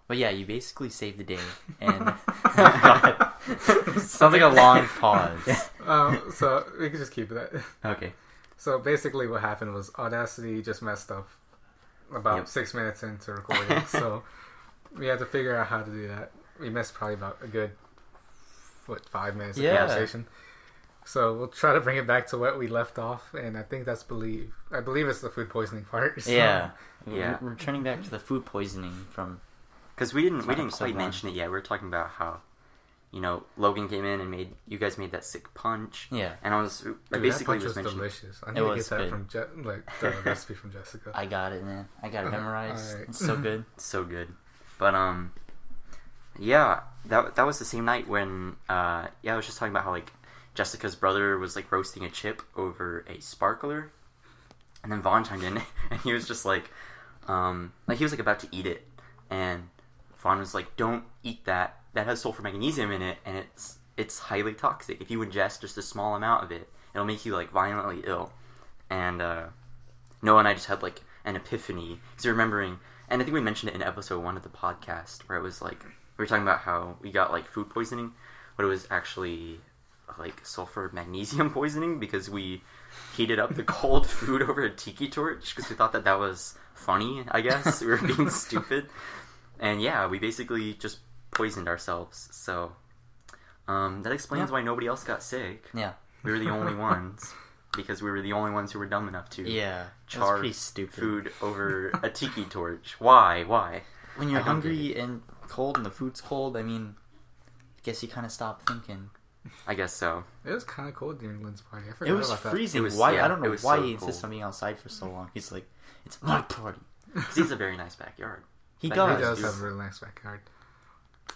But yeah, you basically saved the day, and sounds like a long pause. So we can just keep that. Okay. So basically, what happened was Audacity just messed up about 6 minutes into recording. So we had to figure out how to do that. We missed probably about a good 5 minutes of conversation. So we'll try to bring it back to what we left off, and I think I believe it's the food poisoning part. So. Yeah. We're returning back to the food poisoning from. Because we didn't quite mention it yet. We were talking about how, Logan came in and you guys made that sick punch. Yeah. And I basically that punch was delicious. I need to get that from the recipe from Jessica. I got it, man. I got it memorized. Right. It's so good. So good. But yeah, that was the same night when I was just talking about how Jessica's brother was roasting a chip over a sparkler, and then Vaughn chimed in and he was just he was about to eat it, and Vaughn was like, "Don't eat that. That has sulfur magnesium in it, and it's highly toxic. If you ingest just a small amount of it, it'll make you violently ill." And Noah and I just had an epiphany because remembering, and I think we mentioned it in episode 1 of the podcast where it was we were talking about how we got food poisoning, but it was actually sulfur magnesium poisoning because we heated up the cold food over a tiki torch because we thought that was funny. I guess we were being stupid. And yeah, we basically just poisoned ourselves. So that explains why nobody else got sick. Yeah. We were the only ones. Because we were the only ones who were dumb enough to char food over a tiki torch. Why? When you're hungry and cold and the food's cold, I mean, I guess you kind of stop thinking. I guess so. It was kind of cold during Lynn's party. I forgot it was about freezing. That. Why? I don't know why he insists on being outside for so long. He's like, it's my party. Because he has a very nice backyard. He does have a really nice backyard.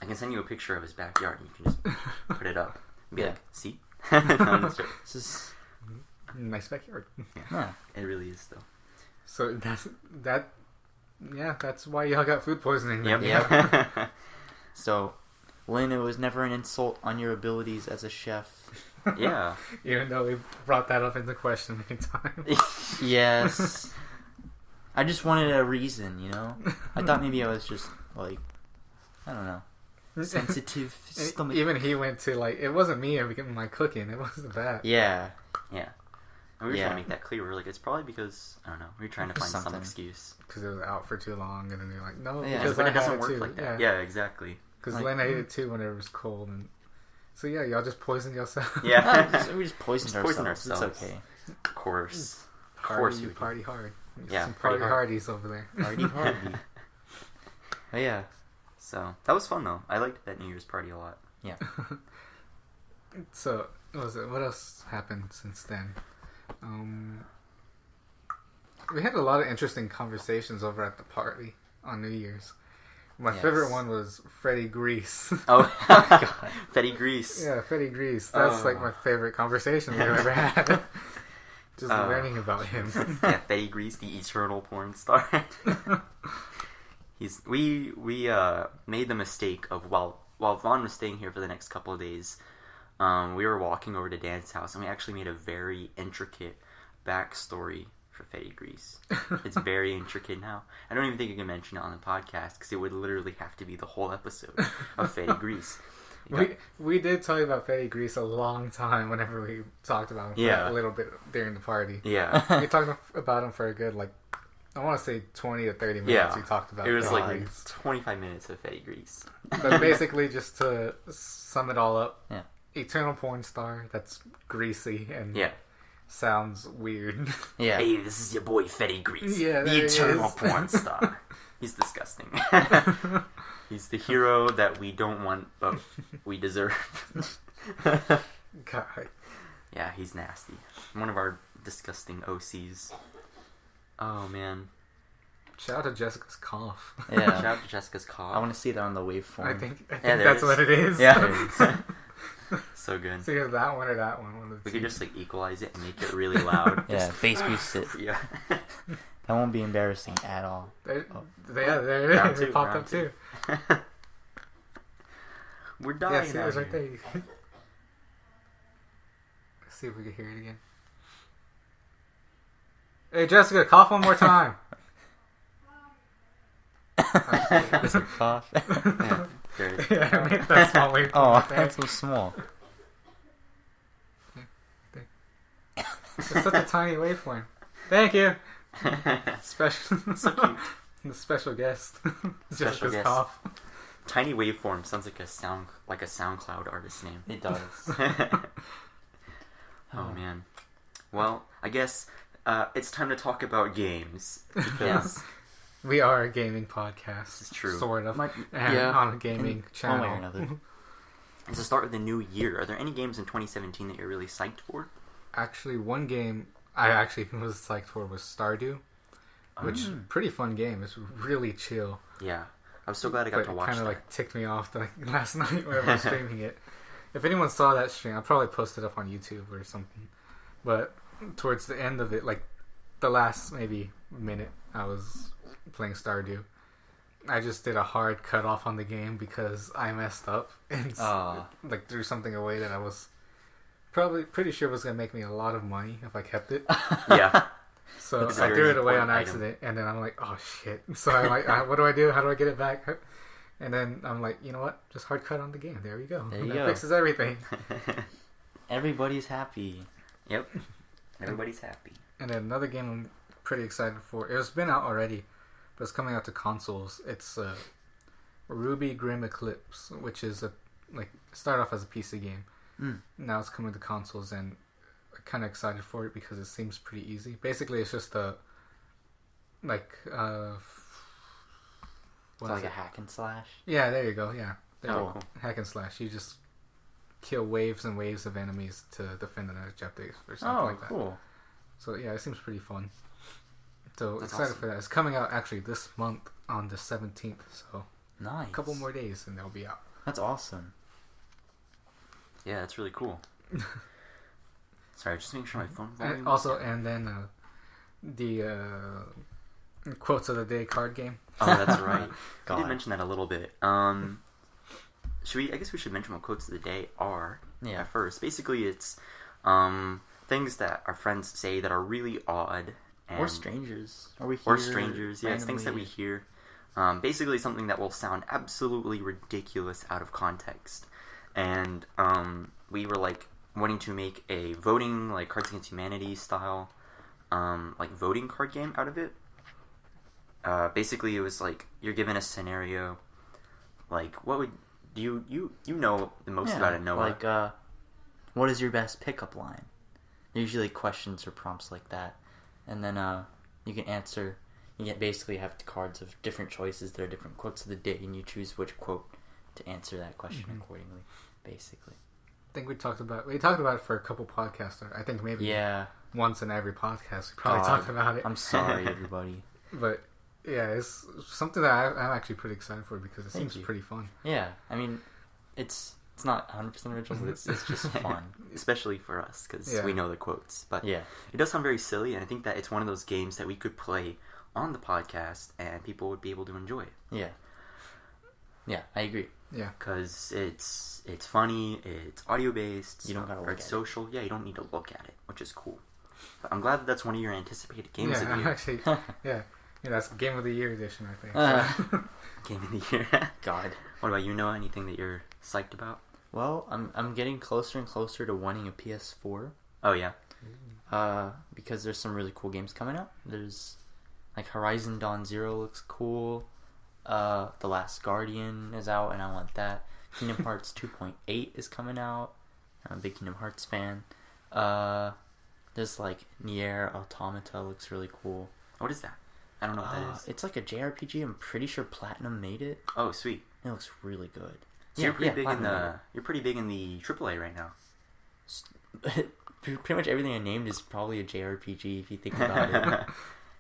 I can send you a picture of his backyard and you can just put it up and be see? This is nice backyard. Yeah. It really is, though. So that's why y'all got food poisoning. Yep. So, Lynn, it was never an insult on your abilities as a chef. Yeah. Even though we brought that up into question many times. Yes. I just wanted a reason, I thought maybe I was just, I don't know, sensitive stomach. Even he went to, it wasn't me and my cooking. It wasn't that. Yeah. Yeah. And we were trying to make that clear. We were like, it's probably because, I don't know, we were trying to find some excuse. Because it was out for too long, and then you're like, no, because it doesn't work like that. Yeah, exactly. Because Lynn ate it too when it was cold. And so, yeah, y'all just poisoned yourself. Yeah. We just poisoned ourselves. It's okay. Of course. You party hard. Yeah, some party hardies over there. Party hardy. Oh, yeah. So, that was fun, though. I liked that New Year's party a lot. Yeah. So, what else happened since then? We had a lot of interesting conversations over at the party on New Year's. My favorite one was Freddy Grease. Oh, God. Freddy Grease. Yeah, Freddy Grease. That's my favorite conversation we've ever had. Just learning about him. Yeah, Freddy Grease, the eternal porn star. We made the mistake of while Vaughn was staying here for the next couple of days, we were walking over to Dan's house, and we actually made a very intricate backstory for Freddy Grease. It's very intricate now. I don't even think I can mention it on the podcast because it would literally have to be the whole episode of Freddy Grease. We did talk about Freddy Grease a long time whenever we talked about him for a little bit during the party. Yeah. We talked about him for a good, I want to say 20 to 30 minutes we talked about it. It was Freddy Grease. 25 minutes of Freddy Grease. But basically, just to sum it all up, yeah. Eternal porn star that's greasy and sounds weird. Yeah. Hey, this is your boy Freddy Grease. Yeah, the eternal porn star. He's disgusting. He's the hero that we don't want, but we deserve. God. Yeah, he's nasty. One of our disgusting OCs. Oh, man. Shout out to Jessica's cough. Yeah. Shout out to Jessica's cough. I want to see that on the waveform. I think that's what it is. Yeah. So good. So either that one or that one. We could just equalize it and make it really loud. Yeah, bass boost it. Yeah. That won't be embarrassing at all. There it is. It popped up too. We're dying. Yeah, see, it was right there. Let's see if we can hear it again. Hey, Jessica, cough one more time. It's a cough. Yeah, there. Yeah, I made that small waveform. Oh, that's so small. It's such a tiny waveform. Thank you. Special, So cute. the special guest. Just Special his guest. cough. Tiny waveform sounds like a SoundCloud artist name. It does. Oh man. Well, I guess it's time to talk about games. Yes. We are a gaming podcast. This is true. Sort of. Might- And yeah. on a gaming One channel. way or another. It's the start of the new year. Are there any games in 2017 that you're really psyched for? Actually, one game I actually was psyched for was Stardew, which pretty fun game. It's really chill. Yeah. I was so glad I got to watch Kind that. of like ticked me off last night when I was streaming it. If anyone saw that stream, I'll probably post it up on YouTube or something. But towards the end of it, like the last maybe minute, I was playing Stardew. I just did a hard cut off on the game because I messed up and like threw something away that I was probably pretty sure was gonna make me a lot of money if I kept it. Yeah. So It's a I very threw it away on important accident, and then I'm like, oh shit. So I'm like, what do I do? How do I get it back? And then I'm like, you know what? Just hard cut on the game. There we go. There you that go. fixes everything. Everybody's happy. Yep. Everybody's happy. And then another game I'm pretty excited for. It's been out already, but it's coming out to consoles. It's Ruby Grim Eclipse, which is started off as a PC game. Now it's coming to consoles, and I'm kind of excited for it because it seems pretty easy. Basically, it's just a Like a hack and slash. Yeah, there you go. Yeah, Oh, cool. hack and slash. You just kill waves and waves of enemies to defend an objective or something like that. Cool. So yeah, it seems pretty fun. So That's excited awesome. for that. It's coming out actually this month on the 17th. So Nice. a couple more days and they'll be out. That's awesome. Yeah, that's really cool. Sorry, just making sure my phone volume And also, and then the quotes of the day card game. Oh, that's right. I God. did mention that a little bit. Should we? I guess we should mention what quotes of the day are. Yeah. At first, basically, it's things that our friends say that are really odd, and, Or strangers. Or strangers. Yeah, it's things that we hear. Basically, something that will sound absolutely ridiculous out of context, and we were like wanting to make a voting, like Cards Against Humanity style, like voting card game out of it. Basically, it was like you're given a scenario. Like, what would you know the most about it, Noah? Like, what is your best pickup line? Usually questions or prompts like that, and then you can answer. You basically have cards of different choices that are different quotes of the day, and you choose which quote to answer that question accordingly. Basically, I think we talked about it for a couple podcasts. I think maybe once in every podcast we probably talked about it. I'm sorry, everybody. But yeah, it's something that I'm actually pretty excited for because it seems pretty fun. Yeah, I mean, it's not 100% original, but it's just fun. Especially for us, because we know the quotes. But Yeah. it does sound very silly, and I think that it's one of those games that we could play on the podcast, and people would be able to enjoy it. Yeah, I agree. Yeah. Because it's funny, it's audio-based, You don't gotta look it's at it. social. Yeah, you don't need to look at it, which is cool. But I'm glad that that's one of your anticipated games Yeah, of the I'm year. actually, yeah, that's Game of the Year edition, I think. Game of the year. God. What about you, Noah? Anything that you're psyched about? Well, I'm getting closer and closer to wanting a PS4. Oh, yeah. Because there's some really cool games coming out. There's like Horizon Dawn Zero looks cool. The Last Guardian is out, and I want that. Kingdom Hearts 2.8 is coming out. I'm a big Kingdom Hearts fan. There's like Nier Automata looks really cool. What is that? I don't know what that is. It's like a JRPG. I'm pretty sure Platinum made it. Oh, sweet. It looks really good. So you're pretty big in Platinum you're pretty big in the AAA right now. made it. Pretty much everything I named is probably a JRPG if you think about it.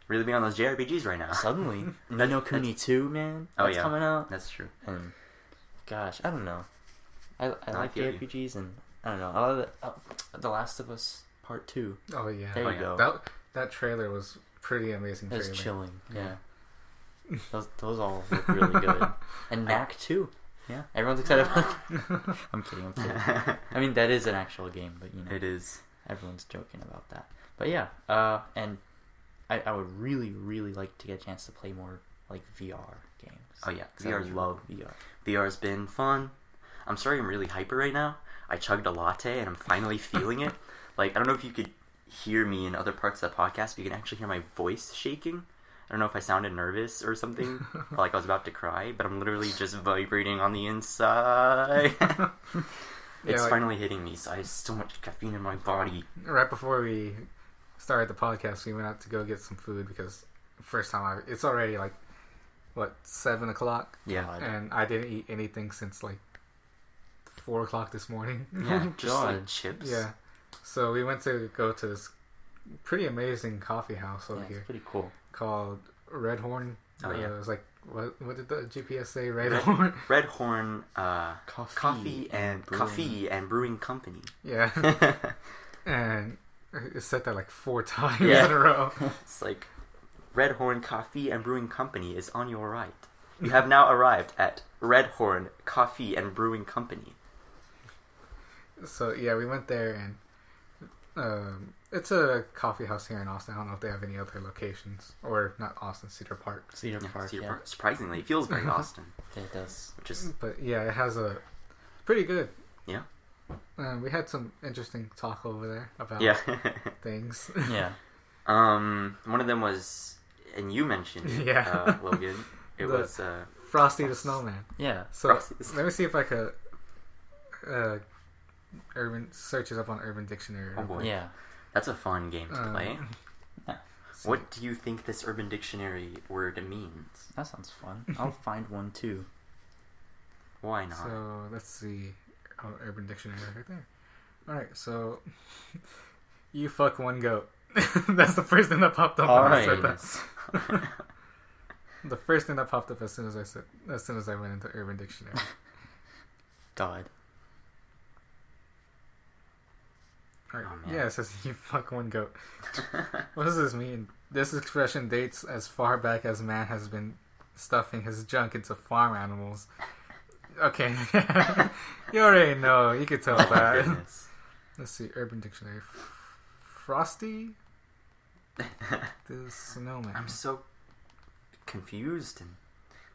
Really big on those JRPGs right now. Suddenly, Ni no Kuni 2, man. Oh, That's yeah. coming out. That's true. And gosh, I don't know. I like feel you. JRPGs, and I don't know. I love The Last of Us Part 2. Oh yeah, There you go. That trailer was pretty amazing. It was trailer. chilling. Yeah. Those all look really good. And Knack 2. Yeah, everyone's excited about it. I'm kidding. I mean, that is an actual game, but you know, It is. everyone's joking about that. But yeah, and I would really, really like to get a chance to play more like VR. games. Oh yeah, 'Cause I love VR. VR's been fun. I'm sorry I'm really hyper right now. I chugged a latte and I'm finally feeling it. Like, I don't know if you could hear me in other parts of the podcast, but you can actually hear my voice shaking. I don't know if I sounded nervous or something, or like I was about to cry, but I'm literally just vibrating on the inside. It's finally hitting me, so I have so much caffeine in my body. Right before we started the podcast, we went out to go get some food because first time it's already like, what, 7 o'clock? Yeah. And I didn't eat anything since like 4 o'clock this morning. Yeah, just like chips. Yeah. So we went to go to this pretty amazing coffee house over here. It's pretty cool. Called Red Horn. Oh yeah. It was like, what did the GPS say? Red Horn? Red Horn Coffee and Brewing Company. Yeah. And it said that like 4 times Yeah. in a row. It's like, Red Horn Coffee and Brewing Company is on your right. You have now arrived at Red Horn Coffee and Brewing Company. So yeah, we went there and it's a coffee house here in Austin. I don't know if they have any other locations, or not Austin, Cedar Park. Cedar Park. Cedar Park. Surprisingly, it feels very Austin. Yeah, it does. Which is But yeah, it has a pretty good. Yeah. We had some interesting talk over there about things. Yeah. One of them was, and you mentioned it, Yeah. Logan. It was Frosty the Snowman. Yeah. So let me see if I could search it up on Urban Dictionary. Oh boy. Yeah. That's a fun game to play. Yeah. What do you think this Urban Dictionary word means? That sounds fun. I'll find one too. Why not? So let's see. Oh, Urban Dictionary right there. Alright, so you fuck one goat. That's the first thing that popped up when I said that. The first thing that popped up as soon as I went into Urban Dictionary. God. Alright. Oh, Yeah, it says you fuck one goat. What does this mean? This expression dates as far back as man has been stuffing his junk into farm animals. Okay. You already know. You could tell Oh my that. goodness. Let's see. Urban Dictionary. Frosty the Snowman. I'm so confused, and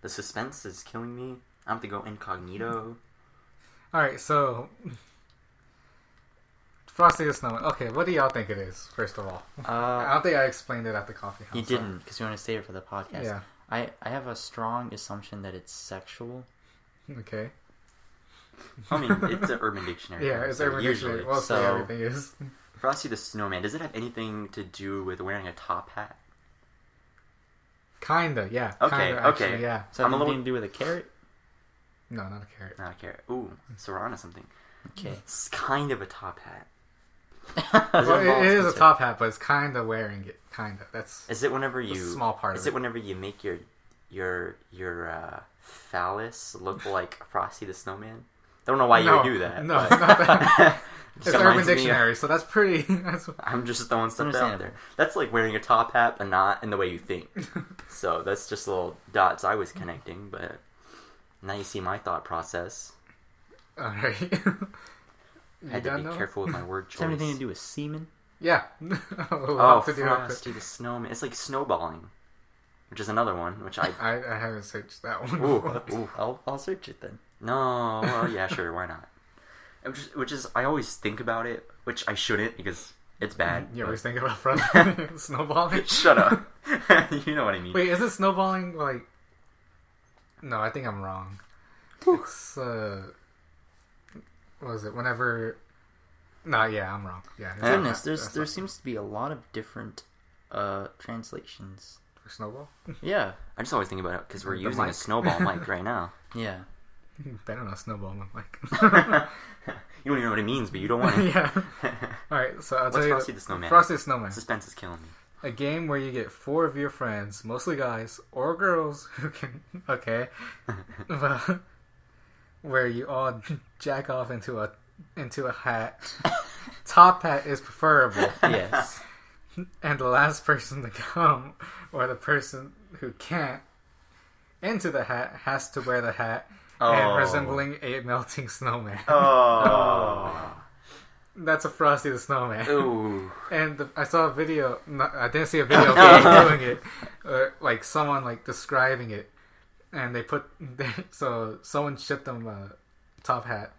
the suspense is killing me. I have to go incognito. Alright, so Frosty the Snowman. Okay, what do y'all think it is, first of all? I don't think I explained it at the coffee house. You didn't, because you want to save it for the podcast. Yeah. I have a strong assumption that it's sexual. Okay. I mean, it's an Urban Dictionary. Yeah, it's so Urban usually. Dictionary. Well, so everything is. Frosty the Snowman, does it have anything to do with wearing a top hat? Kinda, yeah. Okay, Kinda, okay. actually, yeah. So I'm a anything little- to do with a carrot? No, not a carrot. Not a carrot. Ooh, so we're onto something. Okay. It's kind of a top hat. Well, it is a involves- top hat, but it's kinda wearing it. Kinda. That's Is it whenever a you small part Is of it it. whenever you make your phallus look like Frosty the Snowman? Don't know why you No, would do that. no, but not that. just It's reminds Urban me of- Dictionary, so that's pretty. That's, I'm just throwing stuff out Understandable. there. That's like wearing a top hat, but not in the way you think. So that's just little dots I was connecting, but now you see my thought process. alright. I had to be careful with my word Does choice. it have anything to do with semen? Yeah. Oh, Frosty the Snowman. It's like snowballing, which is another one, which I... I haven't searched that one. Ooh, before. ooh. I'll search it then. No, well, yeah, sure, why not? Which is, I always think about it, which I shouldn't because it's bad. You but- always think about Frosty snowballing? Shut up. You know what I mean. Wait, is it snowballing like... No, I think I'm wrong. It's, what was it? Whenever... No, yeah, I'm wrong. Yeah. it's Goodness, not- there seems to be a lot of different translations. For snowball? Yeah, I just always think about it because we're The using a mic. snowball mic right now. yeah. Better not snowball my mic. You don't even know what it means, but you don't want it. Yeah. Alright, so I'll What's tell you... Frosty the Snowman? Frosty the Snowman. Suspense is killing me. A game where you get 4 of your friends, mostly guys or girls, who can... Okay. But where you all jack off into a hat. Top hat is preferable. Yes. And the last person to come, or the person who can't, into the hat has to wear the hat and resembling a melting snowman. Oh. That's a Frosty the Snowman. Ooh. And I saw a video. I didn't see a video of him doing it. Like someone like describing it. and so someone shipped them a top hat,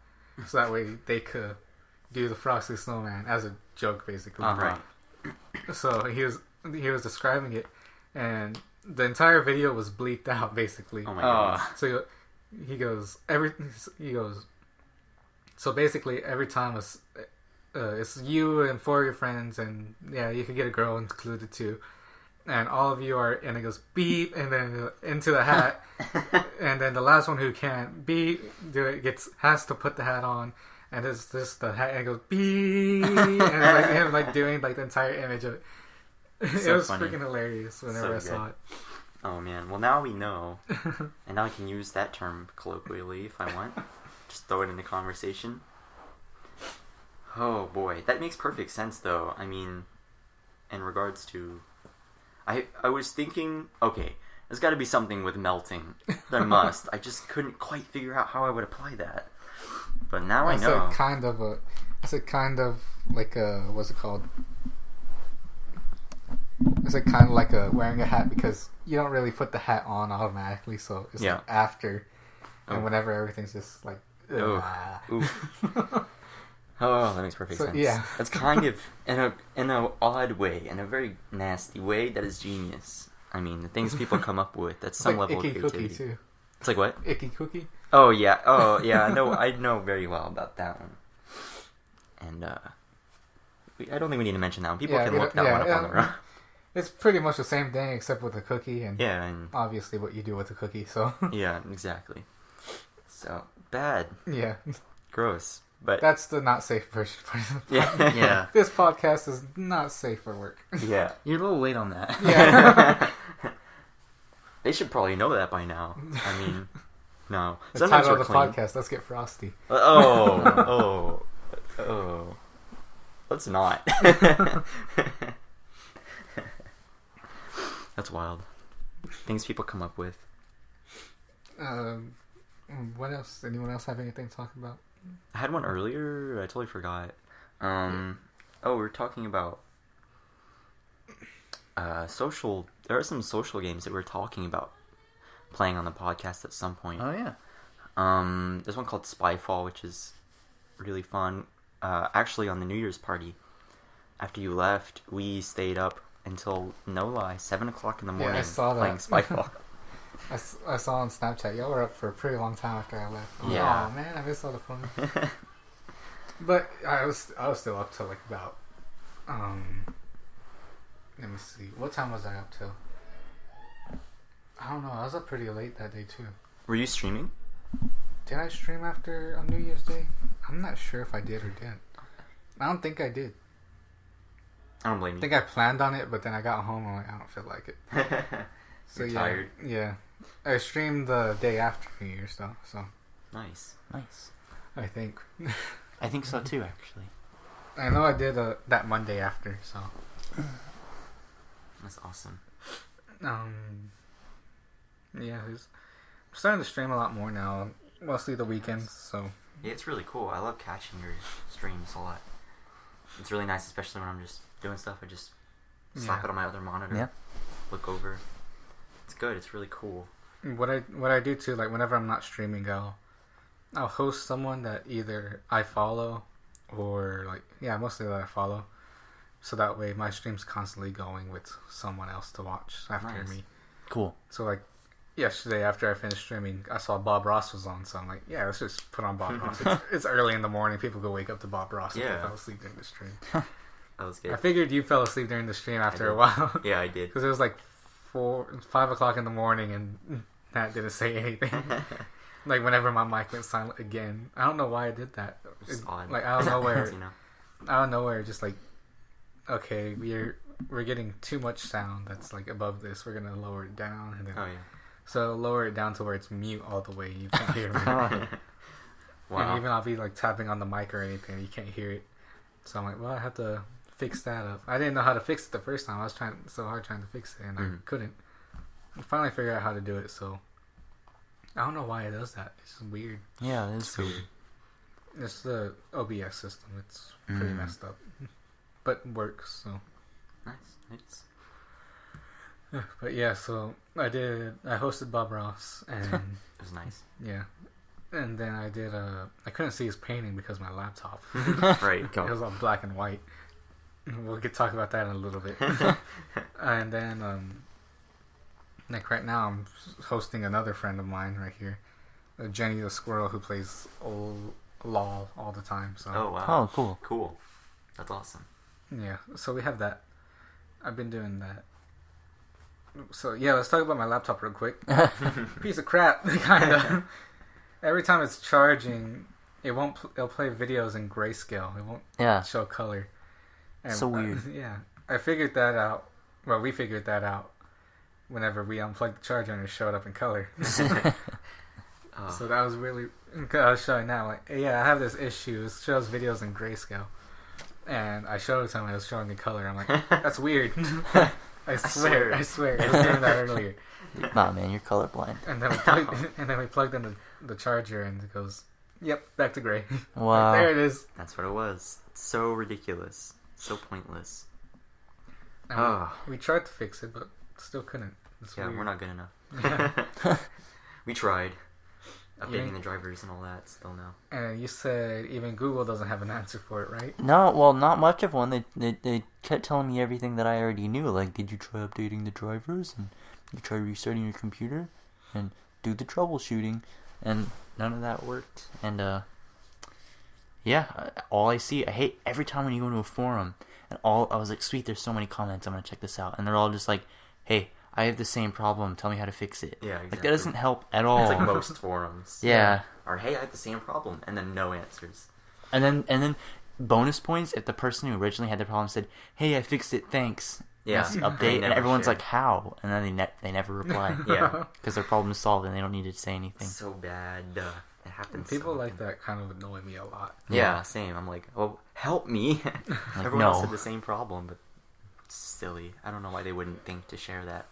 so that way they could do the Frosty Snowman as a joke, basically. Right. So he was describing it, and the entire video was bleeped out, basically. Oh my god. So he goes. So basically, every time it's you and 4 of your friends, and yeah, you could get a girl included too. And all of you are, and it goes beep, and then into the hat, and then the last one who can't beep has to put the hat on, and it's just the hat, and it goes beep, and it's like him like doing like the entire image of it. It was funny. Freaking hilarious whenever I saw it. Oh man, well now we know, and now I can use that term colloquially if I want. Just throw it in the conversation. Oh boy, that makes perfect sense though. I mean, in regards to, I was thinking, okay, there's got to be something with melting. There must. I just couldn't quite figure out how I would apply that. But now I know. It's a kind of like a, what's it called? It's like kind of like wearing a hat, because you don't really put the hat on automatically, so it's like after, and whenever everything's just like. Oh, that makes perfect sense. Yeah, it's kind of in an odd way, in a very nasty way. That is genius. I mean, the things people come up with at some level of creativity. Cookie too. It's like what? Icky Cookie. Oh yeah. I know very well about that one. And I don't think we need to mention that one. People can look that one up on their own. It's pretty much the same thing except with a cookie, and obviously what you do with a cookie. So yeah, exactly. So bad. Yeah. Gross. But that's the not safe version. Yeah. This podcast is not safe for work. Yeah. You're a little late on that. Yeah. They should probably know that by now. I mean, no. The title of the podcast, let's get frosty. Oh. Let's not. That's wild. Things people come up with. What else? Anyone else have anything to talk about? I had one earlier. I totally forgot. We were talking about social. There are some social games that we're talking about playing on the podcast at some point. Oh yeah. There's one called Spyfall, which is really fun. Actually, on the New Year's party, after you left, we stayed up until 7 o'clock in the morning. Yeah, I saw that. Playing Spyfall. I saw on Snapchat, y'all were up for a pretty long time after I left. Yeah. Oh man, I missed all the fun. But I was still up till like about let me see, what time was I up till? I don't know. I was up pretty late that day too. Were you streaming? Did I stream after on New Year's Day? I'm not sure if I did or didn't. I don't think I did. I don't blame you. I think I planned on it, but then I got home and I'm like, I don't feel like it. So You're tired. Yeah. I streamed the day after New Year's though, so. Nice. I think. I think so too, actually. I know I did that Monday after, so. That's awesome. Yeah, I'm starting to stream a lot more now, mostly the weekends, so. Yeah, it's really cool. I love catching your streams a lot. It's really nice, especially when I'm just doing stuff. I just slap it on my other monitor, look over. It's good. It's really cool. What I do too, like whenever I'm not streaming, I'll host someone that either I follow or mostly that I follow. So that way my stream's constantly going with someone else to watch after me. Cool. So like yesterday after I finished streaming, I saw Bob Ross was on, so I'm like, yeah, let's just put on Bob Ross. It's early in the morning. People go wake up to Bob Ross if they fell asleep during the stream. That was good. I figured you fell asleep during the stream after a while. Yeah, I did. Because it was like 5 o'clock in the morning and Nat didn't say anything. Like whenever my mic went silent again. I don't know why I did that. It's odd. Like out of nowhere. You know? Out of nowhere, just like, okay, we're getting too much sound that's like above this. We're gonna lower it down, and then so lower it down to where it's mute all the way. You can't hear me. Wow. And even I'll be like tapping on the mic or anything, you can't hear it. So I'm like, well, I have to fix that up. I didn't know how to fix it the first time. I was trying to fix it, and I couldn't. I finally figured out how to do it. So I don't know why it does that. It's just weird. Yeah, it's weird. It's the OBS system. It's pretty messed up, but works. So nice. But yeah, so I hosted Bob Ross, and It was nice. yeah, and then I couldn't see his painting because my laptop. Right. It was all black and white. We'll talk about that in a little bit. And then, like right now, I'm hosting another friend of mine right here, Jenny the squirrel, who plays LOL all the time. So Oh, wow. Oh, cool. Cool. That's awesome. yeah, so we have that. I've been doing that. So yeah, let's talk about my laptop real quick. Piece of crap, kind of. Every time it's charging, it'll play videos in grayscale. It won't Yeah. show color. And, So weird. yeah, I figured that out. Well, we figured that out whenever we unplugged the charger and it showed up in color. Oh. So that was really. I was showing now, like, hey, yeah, I have this issue. It shows videos in grayscale, and I showed it to him. It was showing in color. I'm like, that's weird. I swear, I was doing that earlier. Nah, man, you're colorblind. And then we plugged in the charger, and it goes, yep, back to gray. Wow. Like, there it is. That's what it was. It's so ridiculous. So pointless. And we tried to fix it, but still couldn't. It's Yeah, weird. we're not good enough. Yeah. We tried. Updating Yeah. the drivers and all that, still no. And you said even Google doesn't have an answer for it, right? No, well, not much of one. They kept telling me everything that I already knew. Like, did you try updating the drivers? And you try restarting your computer? And do the troubleshooting? And none of that worked. And, yeah, all I hate every time when you go into a forum, and I was like, sweet, there's so many comments, I'm gonna check this out. And they're all just like, hey, I have the same problem, tell me how to fix it. Yeah, exactly. Like, that doesn't help at all. It's like most forums. Yeah. Or, hey, I have the same problem, and then no answers. And then bonus points if the person who originally had the problem said, "Hey, I fixed it, thanks." Yeah. That's They update, and never everyone's share. like, "How?" And then they never reply. Yeah. Because their problem is solved and they don't need to say anything. So bad. It happens. People so like often. that kind of annoy me a lot. Yeah, same. I'm like, oh, help me. Like, Everyone no. else had the same problem, but it's silly. I don't know why they wouldn't think to share that.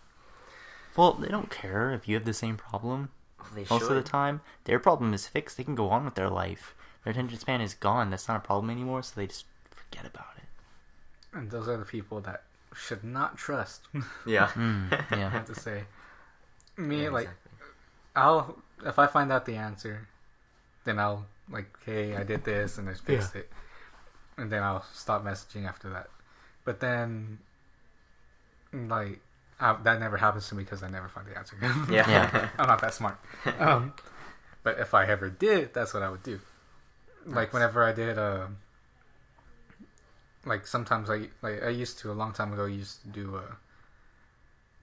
Well, they don't care if you have the same problem. They Most should. of the time, their problem is fixed. They can go on with their life. Their attention span is gone. That's not a problem anymore, so they just forget about it. And those are the people that should not trust. Yeah. I Yeah. have to say. Me, Yeah, like, exactly. if I find out the answer, then I'll, like, hey, I did this and I fixed it. And then I'll stop messaging after that. But then, like, that never happens to me because I never find the answer. Yeah. Yeah. I'm not that smart. But if I ever did, that's what I would do. Like, Nice. whenever I did, like, sometimes I used to, a long time ago, used to do,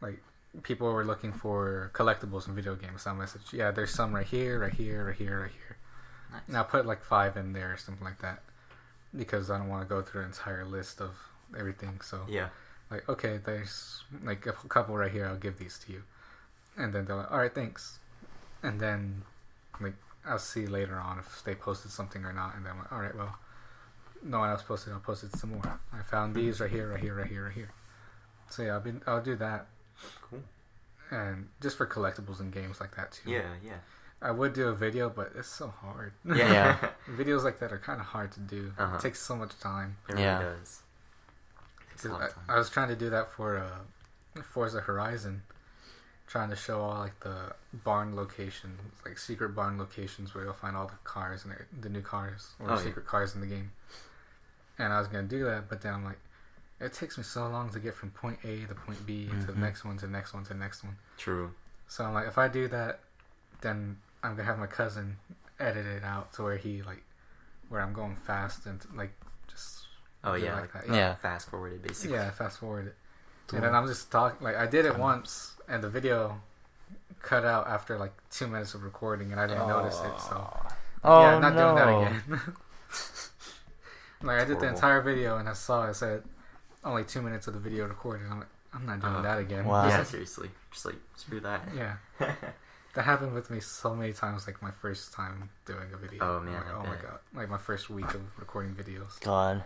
like, people were looking for collectibles in video games. I'll message, yeah, there's some right here, right here, right here, right here. Nice. And I'll put, like, 5 in there or something like that. Because I don't want to go through an entire list of everything. So, Yeah. like, okay, there's, like, a couple right here, I'll give these to you. And then they're like, alright, thanks. And then, like, I'll see later on if they posted something or not. And then I'm like, alright, well, no one else posted, I'll post it some more. I found these right here, right here, right here, right here. So yeah, I'll do that. Cool. And just for collectibles and games like that too. Yeah, yeah. I would do a video, but it's so hard. Yeah. Videos like that are kind of hard to do. Uh-huh. It takes so much time. It really Yeah. does. Takes a lot of time. I was trying to do that for Forza Horizon, trying to show all like the barn locations, like secret barn locations where you'll find all the cars and the new cars or Oh, yeah. secret cars in the game. And I was gonna do that, but then I'm like, it takes me so long to get from point A to point B to the next one to the next one to the next one. True. So I'm like, if I do that, then I'm gonna have my cousin edit it out to where where I'm going fast and like just Oh, do it yeah. like that. Yeah. Fast forwarded, basically. Yeah, fast forward it. And then I'm just talking, like, I did it once, and the video cut out after, like, 2 minutes of recording, and I didn't notice it, so. Oh, yeah, not no. doing that again. Like, I did the Horrible. entire video, and I saw it said only 2 minutes of the video recorded. I'm like, I'm not doing that again. Wow. Yeah, seriously. Just like, screw that. Yeah. That happened with me so many times, like, my first time doing a video. Oh, man, I'm like, I oh my bet. god. Like, my first week of recording videos. God.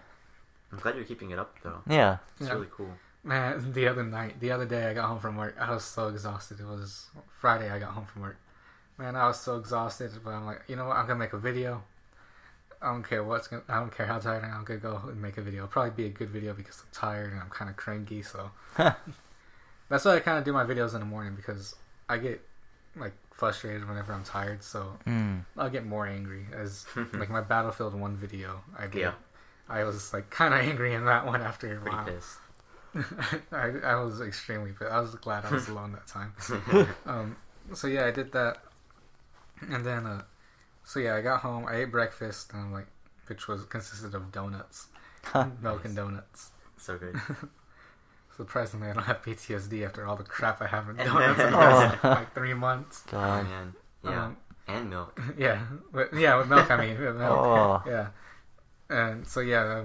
I'm glad you're keeping it up, though. Yeah. It's Yeah. really cool. Man, the other day I got home from work. I was so exhausted. It was Friday I got home from work. Man, I was so exhausted, but I'm like, you know what? I'm gonna make a video. I don't care I don't care how tired I am. I'm gonna go and make a video. It'll probably be a good video because I'm tired and I'm kind of cranky. So, That's why I kind of do my videos in the morning, because I get like frustrated whenever I'm tired, so I'll get more angry. As like my Battlefield 1 video I did, I was like kind of angry in that one after a while. Pretty pissed. I was extremely pissed. I was glad I was alone that time. So yeah, I did that, and then so yeah, I got home, I ate breakfast, and which consisted of donuts, milk and donuts. So good. Surprisingly, I don't have PTSD after all the crap I have in donuts in the past, like 3 months. God. Man. Yeah. And milk. Yeah, with milk. I mean, with milk. Oh. Yeah, and so yeah,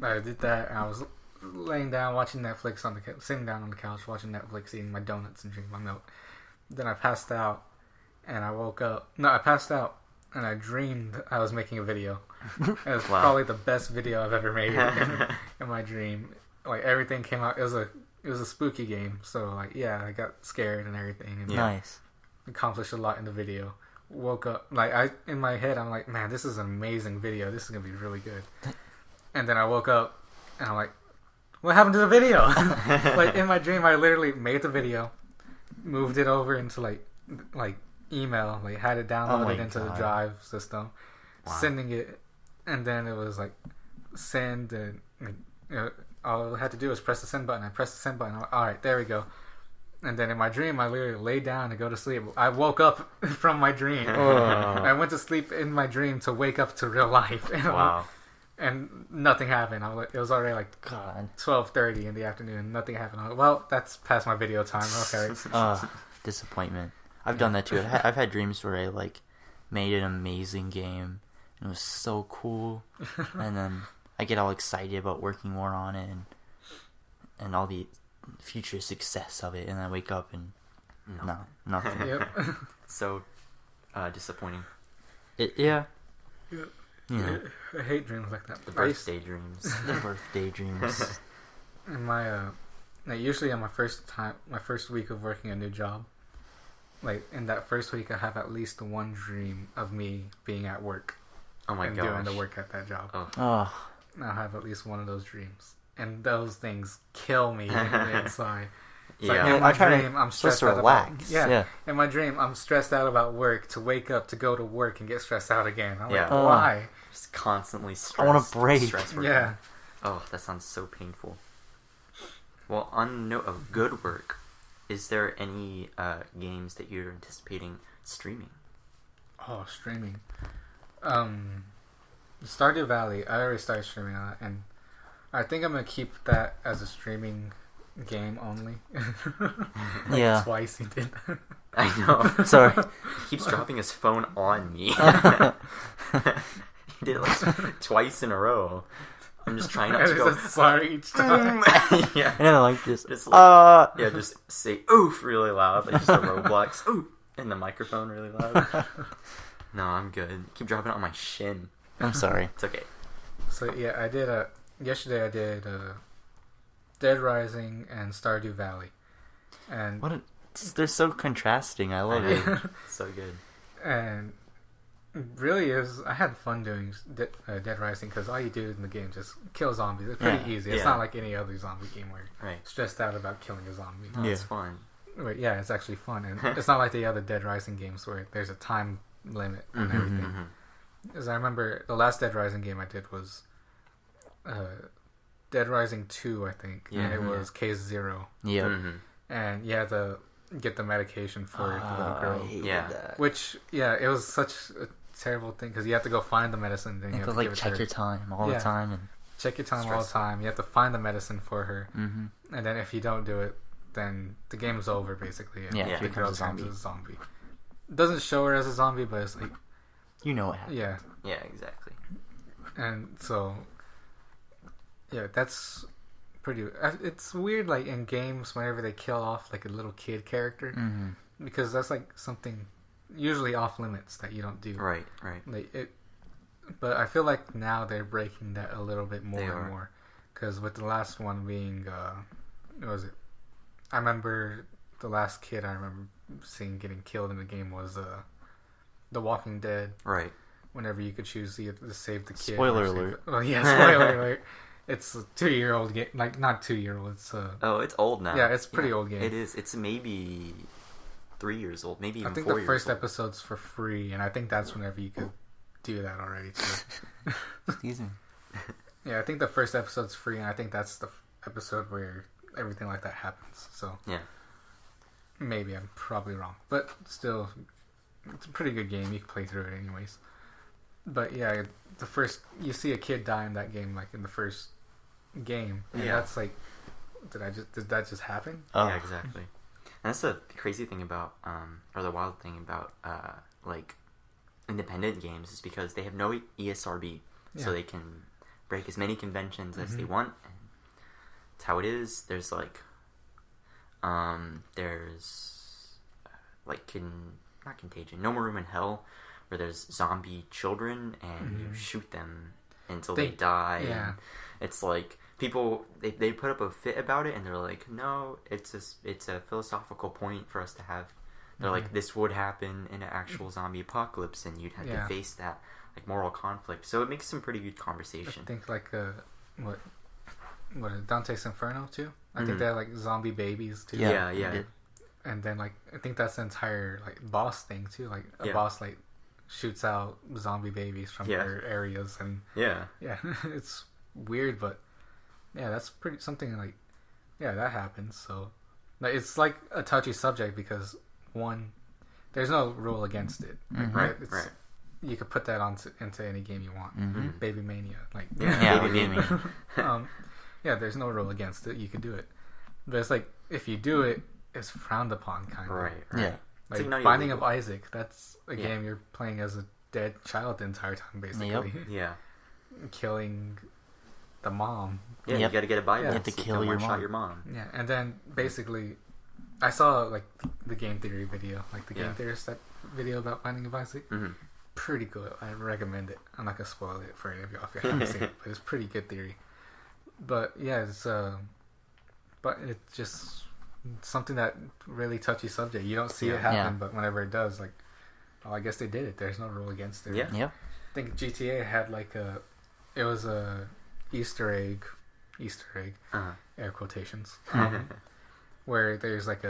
I did that. And I was laying down watching Netflix sitting down on the couch watching Netflix, eating my donuts and drinking my milk. Then I passed out, and I woke up. No, I passed out, and I dreamed I was making a video. It was probably the best video I've ever made in my dream. Like everything came out. It was a spooky game, so like yeah, I got scared and everything. And Nice. Accomplished a lot in the video. Woke up in my head, I'm like, man, this is an amazing video. This is gonna be really good. And then I woke up, and I'm like, what happened to the video? Like in my dream, I literally made the video, moved it over into like email, like had it downloaded into the Drive system, sending it, and then it was like send, and all I had to do was press the send button. I pressed the send button. I'm like, all right, there we go. And then in my dream, I literally laid down to go to sleep. I woke up from my dream. I went to sleep in my dream to wake up to real life. Wow. And nothing happened. It was already like 12:30 in the afternoon. Nothing happened. I'm like, well, that's past my video time. Okay. Disappointment. I've done that too. I've had dreams where I made an amazing game and it was so cool, and then I get all excited about working more on it and all the future success of it, and I wake up and nothing. Yep. So disappointing. Yeah. You know. I hate dreams like that. The birthday dreams. The birthday dreams. In my usually on my first week of working a new job, like in that first week, I have at least one dream of me being at work. Oh my gosh. Doing the work at that job. Oh. I have at least one of those dreams, and those things kill me inside. Like in my dream, I'm stressed out relax. In my dream, I'm stressed out about work, to wake up to go to work and get stressed out again. I'm like, Oh. why? Just constantly stressed. I want a break. Yeah. Oh, that sounds so painful. Well, on note of good work, is there any games that you're anticipating streaming? Oh, streaming. Stardew Valley. I already started streaming on that, and I think I'm gonna keep that as a streaming game only. Yeah. Twice he did. I know. Sorry. He keeps dropping his phone on me. He did it twice in a row. I'm just trying not to go sorry each time. Yeah. And I like this. Just yeah, just say oof really loud, like just a Roblox oof in the microphone really loud. No, I'm good. Keep dropping it on my shin. I'm sorry. It's okay. So yeah, I did yesterday. I did Dead Rising and Stardew Valley, and they're so contrasting. I love it. So good. And really is. I had fun doing Dead Rising, because all you do in the game just kill zombies. It's pretty easy. It's not like any other zombie game where you're stressed out about killing a zombie. No, it's fun. But yeah, it's actually fun, and it's not like the other Dead Rising games where there's a time limit on everything. As I remember, the last Dead Rising game I did was Dead Rising 2, I think, and it was Case Zero. Yeah. And you had to get the medication for the little girl. I hated that. Which, it was such a terrible thing, because you have to go find the medicine. Then you have to give it check to her. your time all the time. And check your time all the time. You have to find the medicine for her. And then if you don't do it, then the game is over, basically. And the girl turns into a zombie. It doesn't show her as a zombie, but it's like... You know what happened. Yeah. Yeah, exactly. And so... Yeah, that's pretty... It's weird, like, in games, whenever they kill off, like, a little kid character. Because that's, like, something usually off limits that you don't do. Right. Like, but I feel like now they're breaking that a little bit more and more. Because with the last one being... what was it? I remember the last kid I remember seeing getting killed in the game was The Walking Dead. Right. Whenever you could choose either to save the kid. Spoiler alert. Well, yeah, spoiler alert. It's a 2-year-old game. Like, not 2-year-old. It's Oh, it's old now. Yeah, it's a pretty old game. It is. It's maybe 3 years old. Maybe even I think 4 the years first old. episode's for free, and I think that's whenever you could do that already, too. Excuse me. Yeah, I think the first episode's free, and I think that's the episode where everything like that happens. So Yeah. maybe I'm probably wrong, but still, it's a pretty good game. You can play through it anyways. But yeah, you see a kid die in that game, like in the first game, and that's like, did that just happen? Oh. Yeah, exactly. And that's the crazy thing about, or the wild thing about, like, independent games is because they have no ESRB, so they can break as many conventions as they want. And it's how it is. There's like, not Contagion, No More Room in Hell, where there's zombie children and you shoot them until they die. Yeah. And it's like people they put up a fit about it, and they're like, no, it's a philosophical point for us to have. They're like, this would happen in an actual zombie apocalypse, and you'd have to face that like moral conflict. So it makes some pretty good conversation. I think like what Dante's Inferno too. I think they have like zombie babies too. Yeah. And then like I think that's the entire like boss thing too. Like a boss like shoots out zombie babies from their areas, and Yeah. it's weird, but yeah, that's pretty something like that happens. So like, it's like a touchy subject because one, there's no rule against it. Like, Right. You could put that into any game you want. Baby Mania, like Baby Mania. there's no rule against it. You could do it, but it's like if you do it, it's frowned upon, kind of. Right. Yeah. Like not Binding illegal. of Isaac, that's a game you're playing as a dead child the entire time, basically. Yep. Yeah. Killing the mom. Yeah, you got to get a Bible. You have to kill your mom. One-shot your mom. Yeah, and then basically, I saw like the game theory video, like the game theorist that video about Binding of Isaac. Mm-hmm. Pretty good. I recommend it. I'm not gonna spoil it for any of y'all if you haven't seen it, but it's pretty good theory. But yeah, but it's just something that really touchy subject. You don't see it happen, but whenever it does, like, oh, I guess they did it. There's no rule against it. Yeah. Yep. I think GTA had like it was a Easter egg, air quotations, where there's like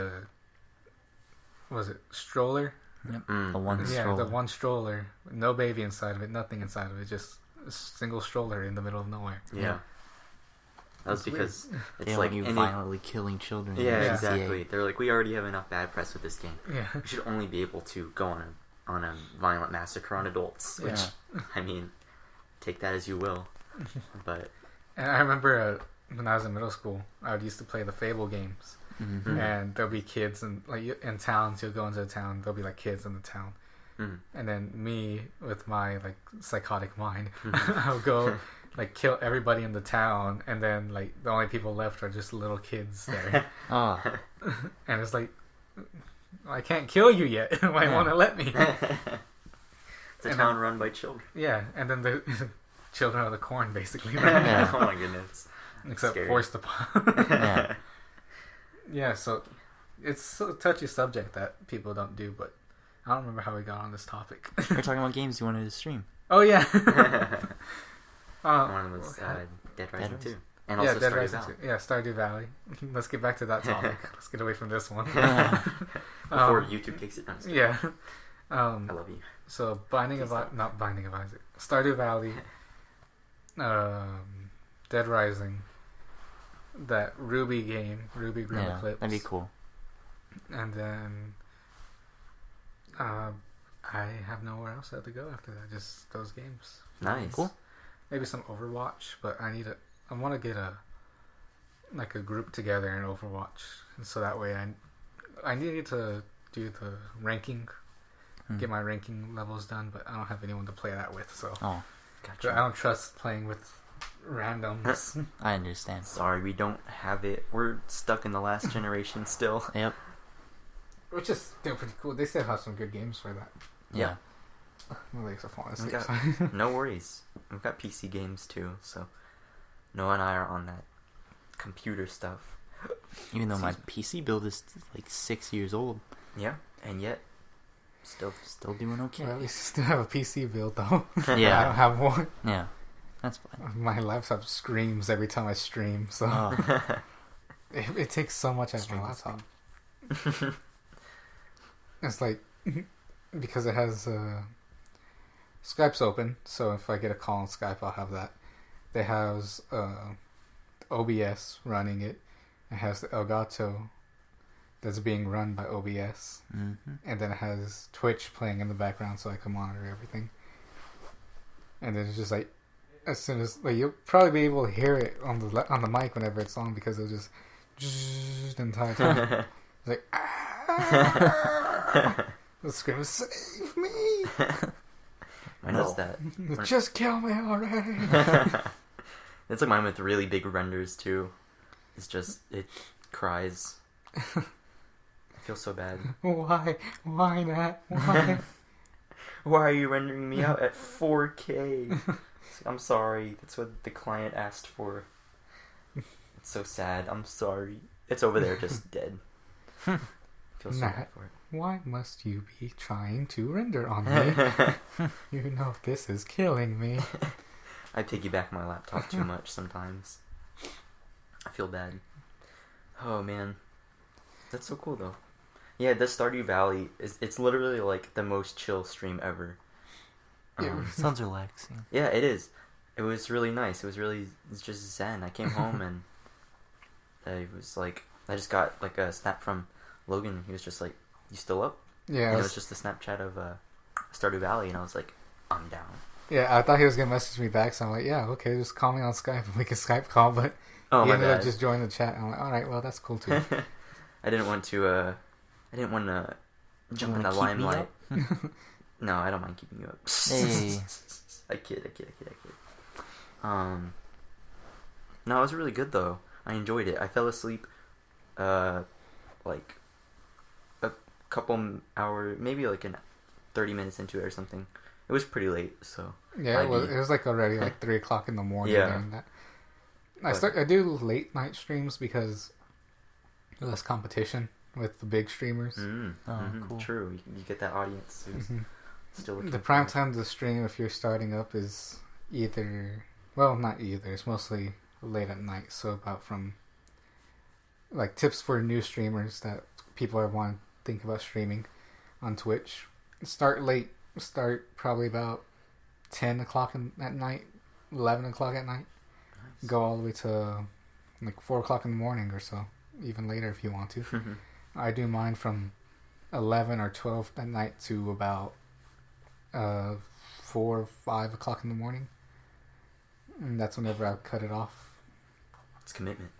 stroller? Yep. Mm. The one Yeah, stroller. the one stroller, no baby inside of it, nothing inside of it, just a single stroller in the middle of nowhere. Yeah. That was It's because it's Yeah, like when you any- violently killing children. in Yeah, GTA. exactly. They're like, we already have enough bad press with this game. Yeah. We should only be able to go on a violent massacre on adults. Which, I mean, take that as you will. But And I remember when I was in middle school, I used to play the Fable games. Mm-hmm. And there'll be kids in towns. You'll go into a town. There'll be like kids in the town, and then me with my like psychotic mind, I'll go like kill everybody in the town, and then like the only people left are just little kids there, Oh, and it's like I can't kill you yet. Why won't it let me? it's a town run by children. Yeah, and then the children of the corn, basically, Yeah. Oh my goodness. except Scary. forced upon. yeah. Yeah, so it's a touchy subject that people don't do, but I don't remember how we got on this topic. We're talking about games you wanted to stream. Oh yeah. One was Dead Rising 2. And also Dead Stardew Rising Valley. 2. Yeah, Stardew Valley. Let's get back to that topic. Let's get away from this one. Before YouTube takes it down. Yeah. I love you. So not Binding of Isaac. Stardew Valley. Dead Rising. That Ruby game, Ruby Grim Yeah, Eclipse. that'd be cool. And then I have nowhere else I have to go after that. Just those games. Nice. Cool. Maybe some Overwatch, but I want to get a group together in Overwatch, and so that way I needed to do the ranking, get my ranking levels done, but I don't have anyone to play that with, so Oh, I don't trust playing with randoms. I understand. Sorry, we don't have it. We're stuck in the last generation still. Yep. Which is still pretty cool. They still have some good games for that. Yeah. My legs are falling We asleep. got- No worries. We've got PC games too, so Noah and I are on that computer stuff. Even though my PC build is like 6 years old, Yeah, and yet still still doing okay. Well, at least you still have a PC build though. I Yeah. don't have one. Yeah. That's fine. My laptop screams every time I stream, so Oh. it takes so much out of my Stream. laptop. It's like because it has Skype's open, so if I get a call on Skype, I'll have that. It has OBS running it. It has the Elgato that's being run by OBS, Mm-hmm. and then it has Twitch playing in the background, so I can monitor everything. And then it's just like, as soon as like you'll probably be able to hear it on the mic whenever it's on because it'll just the entire time. It's like the scream, save me! Mine does that. Just kill me already! It's like mine with really big renders too. It's just it cries. I feel so bad. Why not? Why? Why are you rendering me out at 4K? I'm sorry. That's what the client asked for. It's so sad. I'm sorry. It's over there just dead. Feel so bad for it. Why must you be trying to render on me? You know this is killing me. I piggyback my laptop too much sometimes. I feel bad. Oh man. That's so cool though. Yeah, the Stardew Valley it's literally like the most chill stream ever. Sounds relaxing. Yeah, it is. It was really nice. It's just zen. I came home and I was like, I just got like a snap from Logan. He was just like, "You still up?" Yeah, And it was just a Snapchat of Stardew Valley, and I was like, "I'm down." yeah. I thought he was gonna message me back, so I'm like, "Yeah, okay, just call me on Skype and we can Skype call." But Oh he my ended up bad. just joining the chat. And I'm like, "All right, well, that's cool too." I didn't want to jump in the wanna keep me limelight. No, I don't mind keeping you up. Hey. I kid. No, it was really good though. I enjoyed it. I fell asleep, like a couple hour, maybe like 30 minutes into it or something. It was pretty late, so Yeah, it was like already like 3:00 in the morning. Yeah. During that. I do late night streams because less competition with the big streamers. Cool. True. You get that audience who's still looking The for prime it. time to stream if you're starting up is not either. It's mostly late at night. So about from like tips for new streamers that people are want to think about streaming on Twitch. Start late. Start probably about 10:00 at night, 11:00 at night. Nice. Go all the way to like 4:00 in the morning or so, even later if you want to. I do mine from 11 or 12 at night to about 4 or 5 o'clock in the morning, and that's whenever I cut it off. It's commitment.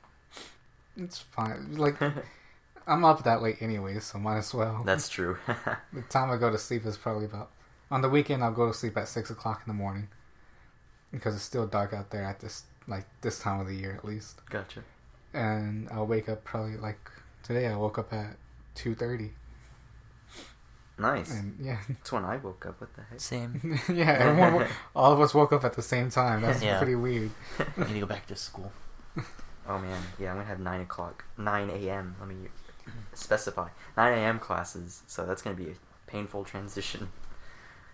It's fine. Like I'm up that late anyway, so might as well. That's true. The time I go to sleep is probably about on the weekend. I'll go to sleep at 6:00 in the morning because it's still dark out there at this time of the year at least. Gotcha. And I'll wake up probably like today. I woke up at 2:30. Nice. And yeah, That's when I woke up. What the heck? Same. yeah. All of us woke up at the same time. That's Yeah. pretty weird. I need to go back to school. Oh man, yeah, I'm gonna have 9 a.m. Let me specify 9 a.m. classes, so that's gonna be a painful transition.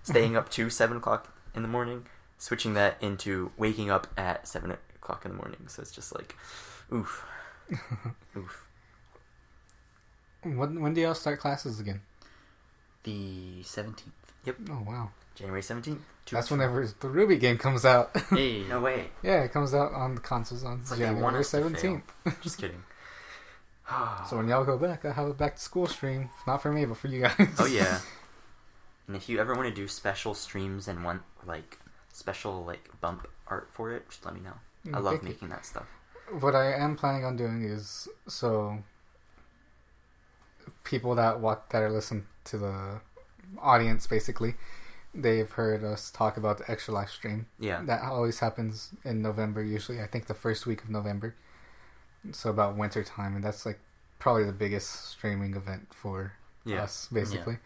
Staying up to 7:00 in the morning, switching that into waking up at 7:00 in the morning. So it's just like, oof, oof. When do y'all start classes again? The 17th. Oh wow, January 17th. that's whenever the Ruby game comes out. Hey. No way. Yeah, it comes out on the consoles on It's like they want January us to fail. 17th. Just kidding. So when y'all go back, I have a back to school stream. Not for me, but for you guys. Oh yeah. And if you ever want to do special streams and want like special like bump art for it, just let me know. I love Thank you. making that stuff. What I am planning on doing is so people that are listening to the audience basically, they've heard us talk about the extra life stream. Yeah. That always happens in November usually. I think the first week of November. So about winter time, and that's like probably the biggest streaming event for Yeah. us basically.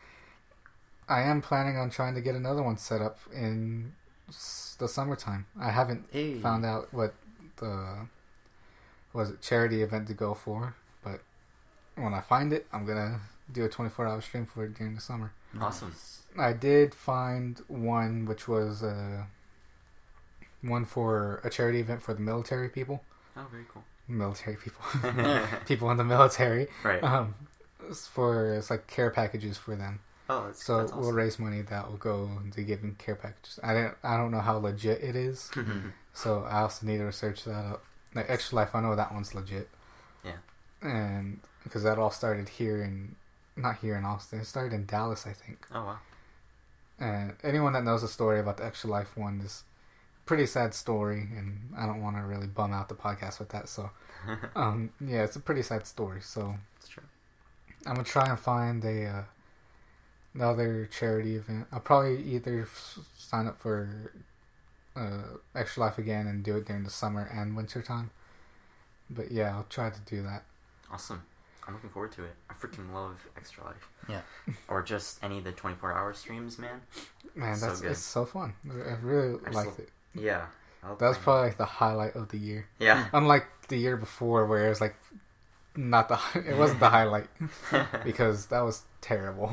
I am planning on trying to get another one set up in the summertime. I haven't Hey. found out what the charity event to go for, but when I find it, I'm gonna do a 24-hour stream for it during the summer. Awesome. I did find one which was one for a charity event for the military people. Oh, very cool. Military people. People in the military. Right. It's like care packages for them. Oh, that's we'll awesome. raise money that will go into giving care packages. I don't know how legit it is, so I also need to research that up. Like Extra Life, I know that one's legit. Yeah. And because that all started not here in Austin. It started in Dallas, I think. Oh wow. And anyone that knows the story about the Extra Life one is a pretty sad story, and I don't want to really bum out the podcast with that. So, yeah, it's a pretty sad story. So, It's true. I'm gonna try and find the other charity event. I'll probably either sign up for Extra Life again and do it during the summer and winter time. But yeah, I'll try to do that. Awesome. I'm looking forward to it. I freaking love Extra Life. Yeah. Or just any of the 24-hour streams, man. Man, So it's good. so fun. I really I just liked love- it. Yeah. That was probably like the highlight of the year. Yeah. Unlike the year before, where it was like it wasn't the highlight because that was terrible.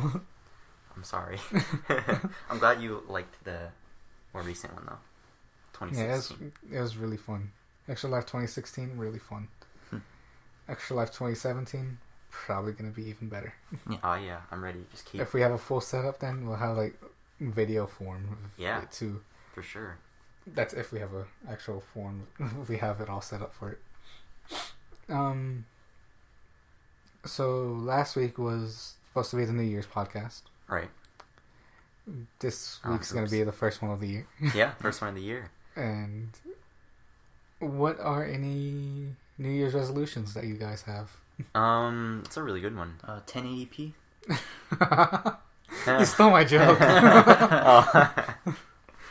I'm sorry. I'm glad you liked the more recent one though. 2016. Yeah, it was really fun. Extra Life 2016, really fun. Extra Life 2017, probably gonna be even better. Oh yeah, I'm ready. Just keep If we have a full setup, then we'll have like video form of Yeah. it too. for sure. That's if we have a actual form. We have it all set up for it. So last week was supposed to be the New Year's podcast. Right. This Oh, week's gonna oops. be the first one of the year. Yeah, first one of the year. And what are any New Year's resolutions that you guys have? It's a really good one. 1080p. You stole my joke. Oh.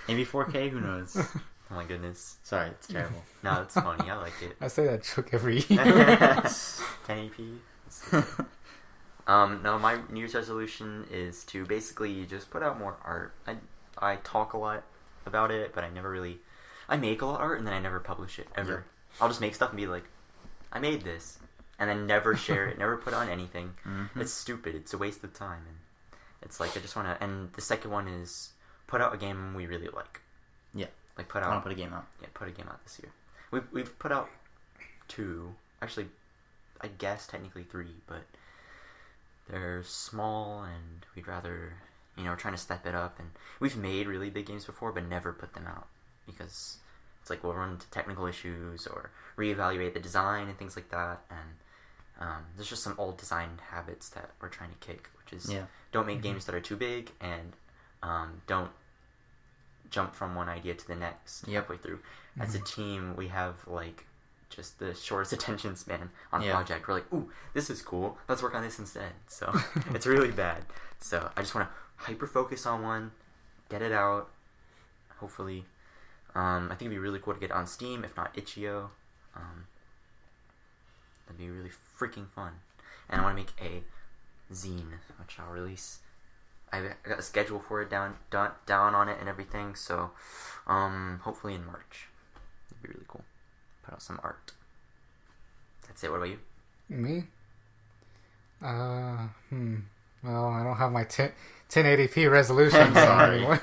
Maybe 4K. Who knows? Oh my goodness. Sorry, it's terrible. No, it's funny. I like it. I say that joke every year. 1080p. No, my New Year's resolution is to basically just put out more art. I talk a lot about it, but I make a lot of art and then I never publish it, ever. Yeah. I'll just make stuff and be like, I made this. And then never share it, never put on anything. Mm-hmm. It's stupid. It's a waste of time. And it's like, I just want to... And the second one is put out a game we really like. Yeah. Like put I out... want to put a game out. Yeah, put a game out this year. We've put out 2. Actually, I guess technically 3, but they're small and we'd rather, we're trying to step it up. And we've made really big games before, but never put them out because it's like we'll run into technical issues or reevaluate the design and things like that. And there's just some old design habits that we're trying to kick, which is don't make games that are too big and don't jump from one idea to the next halfway through. As a team, we have like just the shortest attention span on a project. We're like, ooh, this is cool. Let's work on this instead. So it's really bad. So I just want to hyper focus on one, get it out. Hopefully, I think it'd be really cool to get it on Steam, if not itch.io. That'd be really freaking fun. And I want to make a zine, which I'll release. I got a schedule for it down on it and everything. So hopefully in March. It'd be really cool. Put out some art. That's it. What about you? Me? Well, I don't have my 1080p resolution anymore.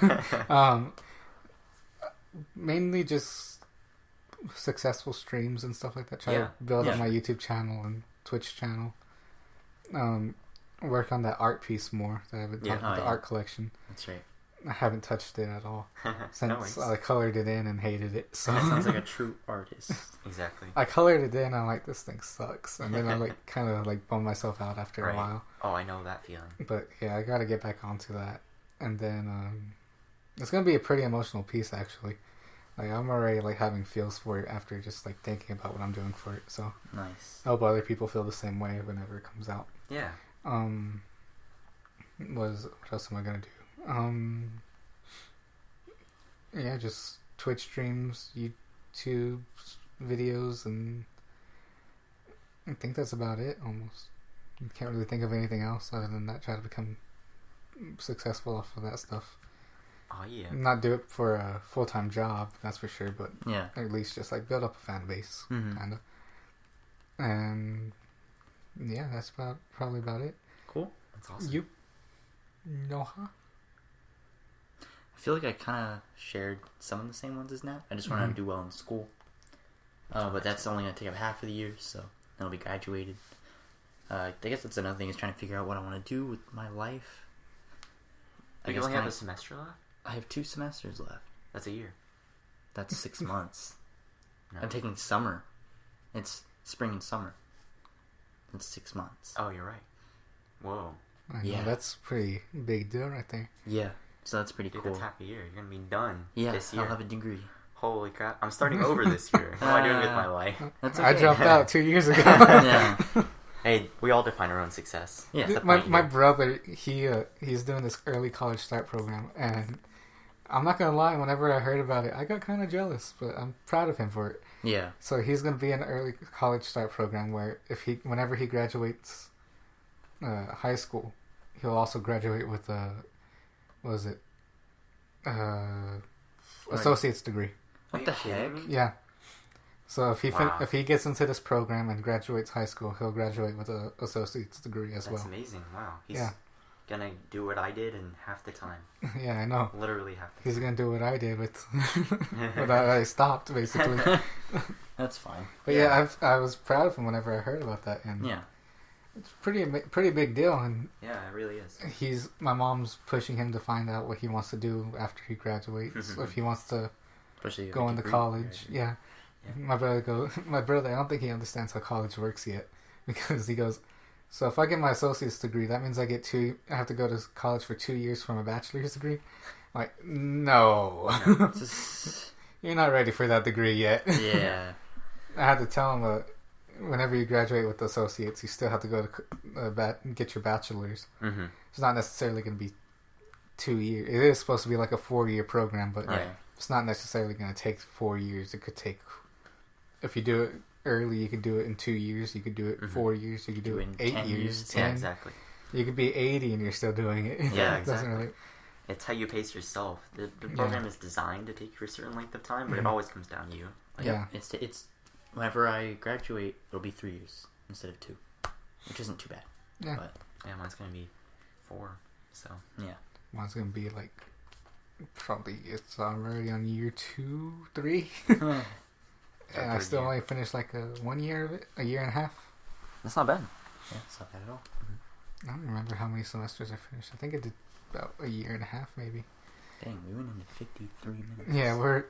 Mainly just successful streams and stuff like that. Try to build up my YouTube channel and Twitch channel. Work on that art piece more that I've been talking about, the art collection. That's right. I haven't touched it at all since No I colored it in and hated it. So That sounds like a true artist. Exactly. I colored it in. I'm like, this thing sucks, and then I like kind of like bummed myself out after a while. Oh, I know that feeling. But yeah, I got to get back onto that, and then it's gonna be a pretty emotional piece actually. Like I'm already like having feels for it after just like thinking about what I'm doing for it. So Nice. I hope other people feel the same way whenever it comes out. Yeah. What else am I gonna do? Yeah, just Twitch streams, YouTube videos, and I think that's about it. Almost, can't really think of anything else other than that. Try to become successful off of that stuff. Oh yeah. Not do it for a full-time job, that's for sure, but at least just like build up a fan base, kind of. And yeah, that's probably about it. Cool. That's awesome. You, Noah? I feel like I kind of shared some of the same ones as Nat. I just wanted to do well in school. But that's only going to take up half of the year, so then I'll be graduated. I guess that's another thing, is trying to figure out what I want to do with my life. You only have a semester left? I have 2 semesters left. That's a year. That's 6 months. No. I'm taking summer. It's spring and summer. It's 6 months. Oh, you're right. Whoa. I know, that's a pretty big deal right there. Yeah, so that's pretty cool. That's half a year. You're going to be done this year. I'll have a degree. Holy crap. I'm starting over this year. What am I doing with my life? That's okay. I dropped out 2 years ago. Yeah. Hey, we all define our own success. Yeah. That's the my point here. brother, he's doing this early college start program, and I'm not gonna lie, whenever I heard about it, I got kind of jealous, but I'm proud of him for it. Yeah. So he's gonna be in an early college start program where whenever he graduates high school, he'll also graduate with associate's degree. What the heck? Yeah. So if Wow. if he gets into this program and graduates high school, he'll graduate with an associate's degree as well. That's amazing. Wow. He's Yeah. gonna do what I did in half the time. Yeah, I know. Literally half the He's time. gonna do what I did with, but I stopped basically. That's fine. But yeah, I was proud of him whenever I heard about that, and Yeah. it's pretty big deal. And Yeah, it really is. my mom's pushing him to find out what he wants to do after he graduates. If he wants to Especially go into college, yeah. Yeah. My brother, I don't think he understands how college works yet, because he goes, so if I get my associate's degree, that means I have to go to college for 2 years for my bachelor's degree. I'm like, no. You're not ready for that degree yet. Yeah. I had to tell him whenever you graduate with associates, you still have to go to get your bachelor's. Mm-hmm. It's not necessarily going to be 2 years. It is supposed to be like a 4-year program, but Right. it's not necessarily going to take 4 years. It could take, if you do it early, you could do it in 2 years. You could do it in 4 years. You could do it in 8 10 years. years. 10. Yeah, exactly. You could be 80 and you're still doing it. Yeah, It doesn't exactly. It's how you pace yourself. The program is designed to take you a certain length of time, but it always comes down to you. Like, Yeah. It's whenever I graduate, it'll be 3 years instead of 2, which isn't too bad. Yeah. But Yeah, mine's gonna be 4. So yeah. Mine's going to be like, probably, it's already on year 2, 3. And I still only finished like 1 year of it, a year and a half. That's not bad. Yeah, it's not bad at all. I don't remember how many semesters I finished. I think I did about a year and a half, maybe. Dang, we went into 53 minutes. Yeah, we're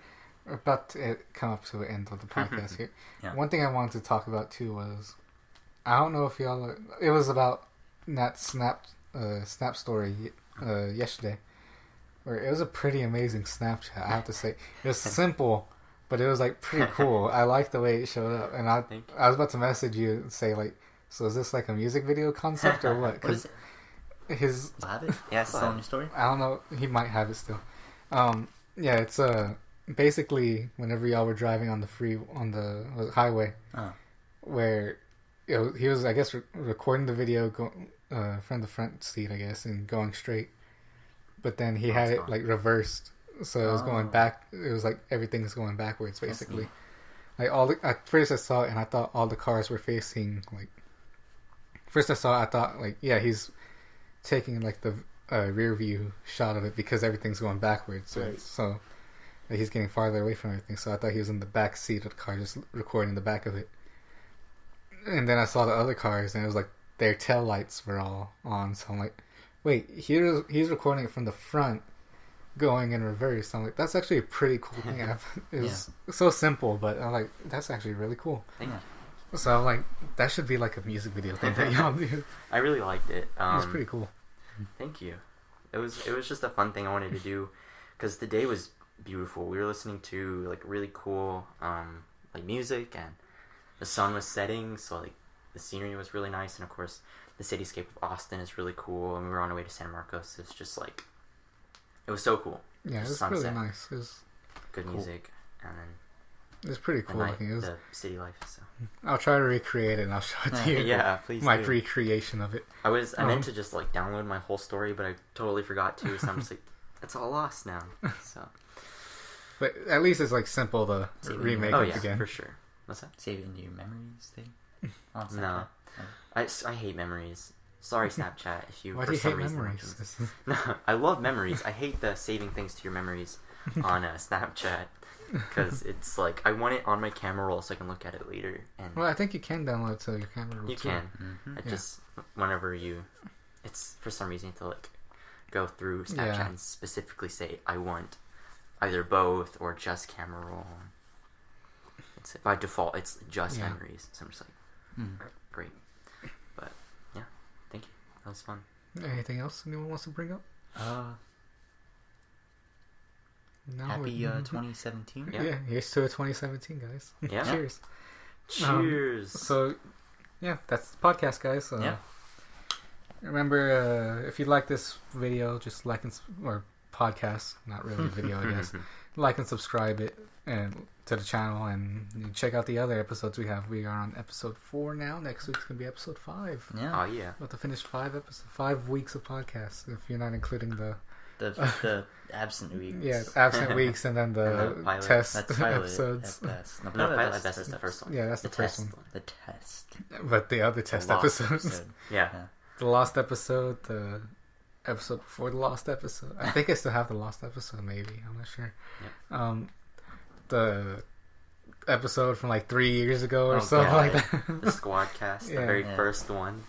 about to come up to the end of the podcast here. Yeah. One thing I wanted to talk about too was, I don't know if y'all. It was about Nat's snap story yesterday, where it was a pretty amazing Snapchat. I have to say, it was simple, but it was like pretty cool. I liked the way it showed up, and I was about to message you and say like, so is this like a music video concept or what? What is it? His Still have it? Yeah, Still on your story? I don't know. He might have it still. Yeah, it's basically whenever y'all were driving on the highway, where he was, I guess, recording the video from the front seat, I guess, and going straight. But then he had it like reversed, so it was going back. It was like everything's going backwards, basically. Like at first I saw it and I thought all the cars were facing like. First I saw it, I thought like, yeah, he's taking like the rear view shot of it because everything's going backwards, right? So like, he's getting farther away from everything. So I thought he was in the back seat of the car, just recording the back of it. And then I saw the other cars, and it was like their tail lights were all on. So I'm like, wait, he's recording it from the front, going in reverse. I'm like, that's actually a pretty cool thing. It was so simple, but I'm like, that's actually really cool. Yeah. So I'm like, that should be like a music video thing that y'all do. I really liked it. It was pretty cool. Thank you. It was just a fun thing I wanted to do because the day was beautiful. We were listening to like really cool like music, and the sun was setting, so like the scenery was really nice, and of course the cityscape of Austin is really cool, and we were on our way to San Marcos. It's just like, it was so cool. Yeah, it was sunset, really nice. It was good cool. music, and then It was pretty cool looking. It was, the city life. So I'll try to recreate it and I'll show it to you. yeah, please. My do. recreation of it. I meant to just like download my whole story, but I totally forgot to. So I'm just like, it's all lost now. So, But at least it's like simple to remake it again. for sure. What's that? Save it into your memories thing? No. I hate memories. Sorry, Snapchat, if you Why for do you some hate reason memories? No, I love memories. I hate the saving things to your memories on Snapchat because it's like I want it on my camera roll so I can look at it later. And Well, I think you can download to your camera roll you too. can. Mm-hmm. It just whenever it's for some reason you have to like go through Snapchat and specifically say I want either both or just camera roll. It's by default it's just memories. So I'm just like, great. But yeah, thank you. That was fun. Anything else anyone wants to bring up? No, Happy 2017. Yeah, here's to 2017, guys. Yeah. Cheers. Cheers. So, yeah, that's the podcast, guys. Yeah. Remember, if you like this video, just like or podcast, not really a video, I guess. Like and subscribe it and to the channel, and you check out the other episodes we have. We are on episode 4 now. Next week's gonna be episode 5. Yeah. Oh yeah. About to finish 5 weeks of podcasts. If you're not including the absent weeks. yeah absent weeks and then the pilot. test That's pilot episodes. at best. No, pilot at best is the first one. Yeah, that's the first test. one. The test. But the other test The lost episodes. episode. Yeah. The lost episode, the episode before the lost episode. I think I still have the lost episode, maybe. I'm not sure. Yeah. The episode from like 3 years ago or Oh, something God. like that. The squad cast, the Yeah. very first one.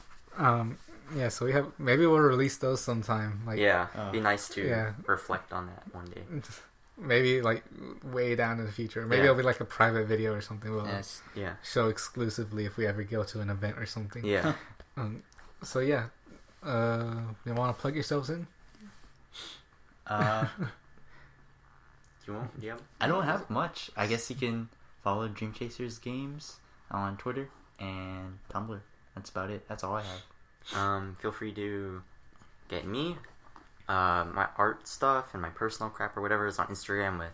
Yeah, so maybe we'll release those sometime. Like, Yeah, be nice to Yeah. reflect on that one day. maybe like way down in the future. Maybe Yeah. it'll be like a private video or something. We'll Yes. Yeah. show exclusively if we ever go to an event or something. Yeah. So yeah, you want to plug yourselves in? Do you have? I don't have much. I guess you can follow Dream Chasers Games on Twitter and Tumblr. That's about it. That's all I have. Feel free to get me. My art stuff and my personal crap or whatever is on Instagram with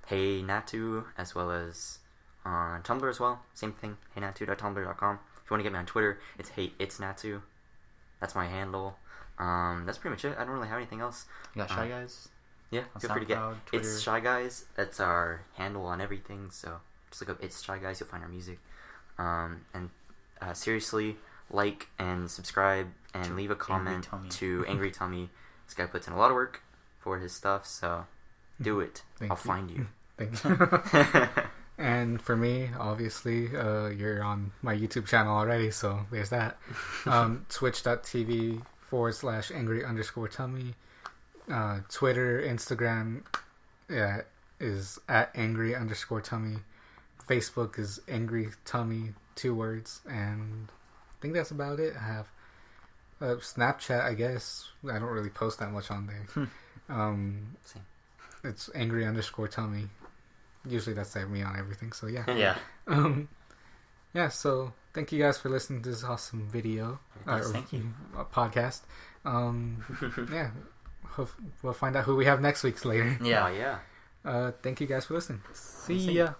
Hey Natu, as well as on Tumblr as well. Same thing, heynatu.tumblr.com. If you want to get me on Twitter, it's Hey It's Natu. That's my handle. That's pretty much it. I don't really have anything else. You got Shy Guys? Yeah, On feel free to get SoundCloud, Twitter. It's Shy Guys. That's our handle on everything. So just look up It's Shy Guys. You'll find our music. And seriously, like and subscribe and leave a comment Tummy. to Angry Tummy. This guy puts in a lot of work for his stuff, so do it. I'll find you. Thank you. And for me, obviously, you're on my YouTube channel already, so there's that. Twitch.tv/angry_tummy. Twitter, Instagram, is at angry_tummy. Facebook is angry tummy, 2 words, and I think that's about it. I have Snapchat, I guess. I don't really post that much on there. Same. It's angry_tummy. Usually that's like me on everything, so yeah. Yeah. Yeah, so thank you guys for listening to this awesome video. Yes, thank you. Podcast. Yeah. We'll find out who we have next week's later. Yeah. Oh, yeah. Thank you guys for listening. See See ya.